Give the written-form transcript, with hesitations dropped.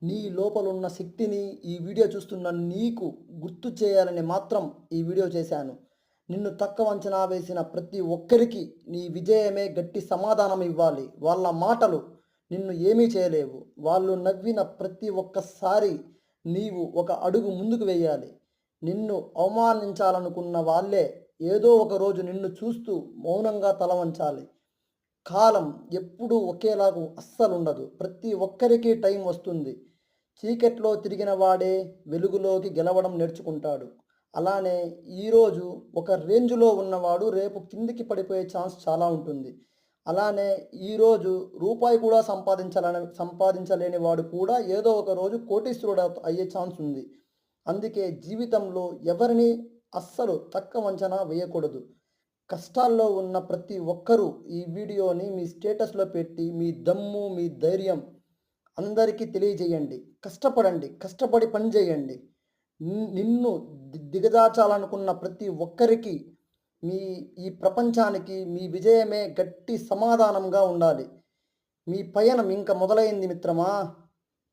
నీ లోపలున్న శక్తిని ఈ వీడియో చూస్తున్న నీకు గుర్తు చేయాలని మాత్రం ఈ వీడియో చేశాను. నిన్ను తక్కువ అంచనా వేసిన ప్రతి ఒక్కరికి నీ విజయమే గట్టి సమాధానం ఇవ్వాలి. వాళ్ళ మాటలు నిన్ను ఏమీ చేయలేవు. వాళ్ళు నవ్విన ప్రతి ఒక్కసారి నీవు ఒక అడుగు ముందుకు వేయాలి. నిన్ను అవమానించాలనుకున్న వాళ్ళే ఏదో ఒక రోజు నిన్ను చూస్తూ మౌనంగా తల వంచాలి. కాలం ఎప్పుడూ ఒకేలాగా అస్సలుండదు. ప్రతి ఒక్కరికి టైం వస్తుంది. చీకట్లో తిరిగిన వాడే వెలుగులోకి గెలవడం నేర్చుకుంటాడు. అలానే ఈరోజు ఒక రేంజ్‌లో ఉన్నవాడు రేపు కిందికి పడిపోయే ఛాన్స్ చాలా ఉంటుంది. అలానే ఈరోజు రూపాయి కూడా సంపాదించలేని వాడు కూడా ఏదో ఒక రోజు కోటీశ్వరుడు అయ్యే ఛాన్స్ ఉంది. అందుకే జీవితంలో ఎవరిని అస్సలు తక్కువ అంచనా వేయకూడదు. కష్టాల్లో ఉన్న ప్రతి ఒక్కరూ ఈ వీడియోని మీ స్టేటస్‌లో పెట్టి మీ దమ్ము, మీ ధైర్యం అందరికీ తెలియజేయండి. కష్టపడండి. కష్టపడి పని చేయండి. నిన్ను దిగజార్చాలనుకున్న ప్రతి ఒక్కరికి మీ ఈ ప్రపంచానికి మీ విజయమే గట్టి సమాధానంగా ఉండాలి. మీ పయనం ఇంక మొదలైంది మిత్రమా.